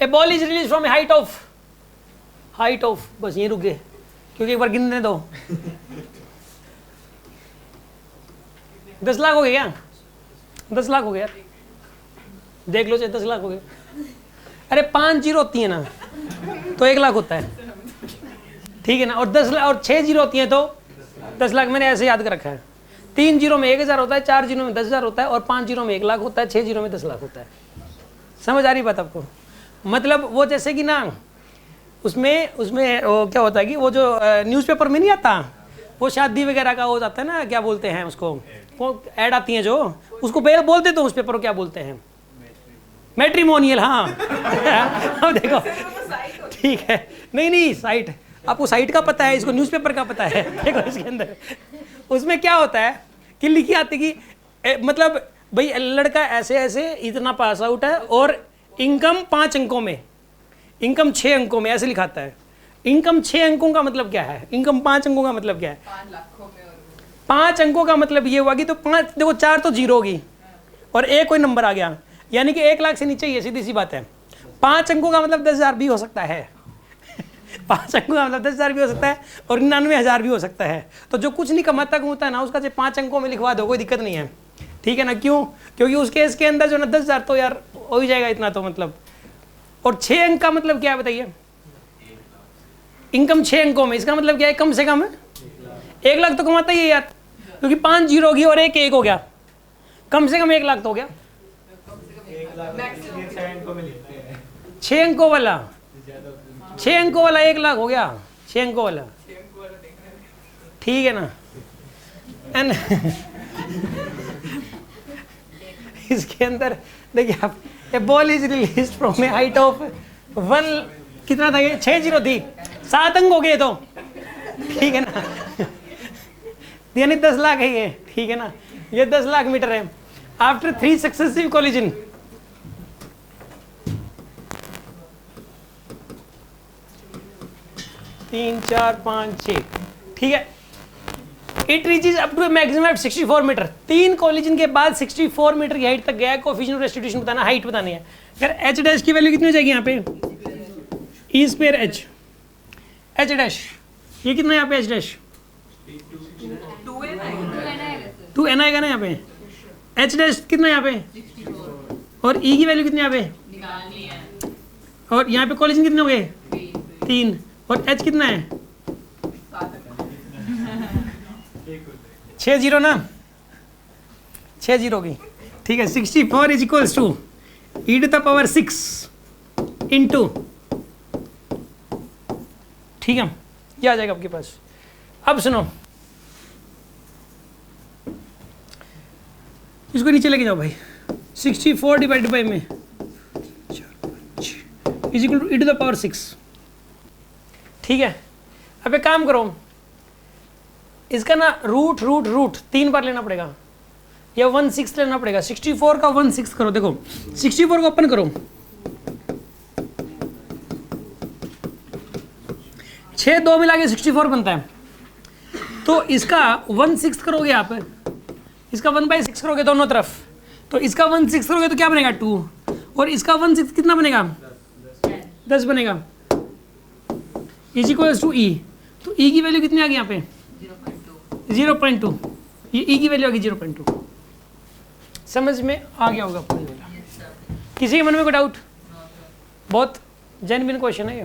A ball is released from height of, बस यहीं रुक गए क्योंकि एक बार गिनने दो। 10 लाख हो गए क्या? 10 लाख हो गया, देख लो, 10 लाख हो गए। अरे 5 जीरो होती है ना तो 1 लाख होता है, ठीक है ना, और 10 लाख और 6 जीरो होती है तो 10 लाख। मैंने ऐसे याद कर रखा है। 3 जीरो में 1000 होता है, 4 जीरो में 10,000 होता है, और 5 जीरो में 1 लाख होता है, 6 जीरो में 10 लाख होता है। समझ आ रही बात आपको? मतलब वो जैसे कि ना उसमें वो क्या होता है कि वो जो न्यूज़पेपर में नहीं आता, वो शादी वगैरह का हो जाता है ना, क्या बोलते हैं उसको, वो ऐड आती हैं जो, उसको बोलते तो उस पेपर को क्या बोलते हैं? मैट्रिमोनियल। हाँ अब देखो, ठीक है, नहीं साइट, आपको साइट का पता है, इसको न्यूज़पेपर का पता है। देखो इसके अंदर उसमें क्या होता है कि लिखी आती कि मतलब भाई लड़का ऐसे ऐसे इतना पास आउट है और इनकम 5 अंकों में, इनकम 6 अंकों में, ऐसे लिखाता है। इनकम 6 अंकों का मतलब क्या है? इनकम 5 अंकों का मतलब क्या है? 5 अंकों का मतलब ये हुआ कि तो 5, देखो 4 तो जीरो होगी और एक कोई नंबर आ गया, यानी कि 1 लाख से नीचे, ये सीधी सी बात है। 5 अंकों का मतलब 10,000 भी हो सकता है। 5 अंकों का मतलब 10,000 भी हो सकता है और 99,000 भी हो सकता है। तो जो कुछ नहीं कमाता है ना, उसका 5 अंकों में लिखवा दो, कोई दिक्कत नहीं है, ठीक है ना। क्यों? क्योंकि उसके इसके अंदर जो ना 10,000 तो यार हो ही जाएगा इतना तो, मतलब। और 6 अंक का मतलब क्या है बताइए? इनकम 6 अंकों में, इसका मतलब क्या है? कम से कम 1 लाख तो कमाता ही है यार, क्योंकि 5 जीरो होगी और एक हो गया, कम से कम 1 लाख तो हो गया। 6 अंकों वाला 1 लाख हो गया, 6 अंकों वाला, ठीक है ना। एंड इसके अंदर देखिए आप, a ball is released from a height of 1, कितना था ये? 6 जीरो थी, 7 अंक हो गए तो, ठीक है ना, यानी 10 लाख है ये, ठीक है ना। ये 10 लाख मीटर है। आफ्टर 3 सक्सेसिव कोलिजन, तीन, 4, 5, 6, ठीक है। It reaches up to maximum height 64 metre. 3 collision के बाद 64 मीटर की हाइट तक गया है। कोफिशिएंट ऑफ रेस्टिट्यूशन बताना, हाइट बतानी है। अगर एच डैश की वैल्यू कितनी हो जाएगी यहाँ पे? ई स्क्वायर एच डैश, ये कितना है यहाँ पे? एच डैश 2n आएगा ना यहाँ पे। एच डैश कितना है यहाँ पे? और ई की वैल्यू कितनी यहाँ पे? और यहाँ पे कोलिजन कितने हो गए? 3, और एच कितना है? 6 जीरो ना, 6 जीरो की, ठीक है। 64 is equals to e to the power 6 into, ठीक है, ये आ जाएगा आपके पास। अब सुनो, इसको नीचे लेके जाओ भाई। 64 डिवाइडेड बाई में is equal to e to the power 6, ठीक है। अब एक काम करो, इसका ना रूट 3 बार लेना पड़ेगा, या 1/6 लेना पड़ेगा। 64 का 1/6 करो, देखो 64 को ओपन करो, 6 2 मिला के 64 बनता है। तो इसका 1/6 करोगे आप, इसका 1/6 करोगे दोनों तरफ, तो इसका 1/6 करोगे तो क्या बनेगा? 2, और इसका 1/6 कितना बनेगा? 10 बनेगा। इज इक्वल्स टू ई, तो ई की वैल्यू कितनी आ गई यहाँ पे? 0.2, ये ई की वैल्यू आ गई 0.2। समझ में आ गया होगा आपको? किसी के मन में कोई डाउट? बहुत जेन्युइन क्वेश्चन है ये।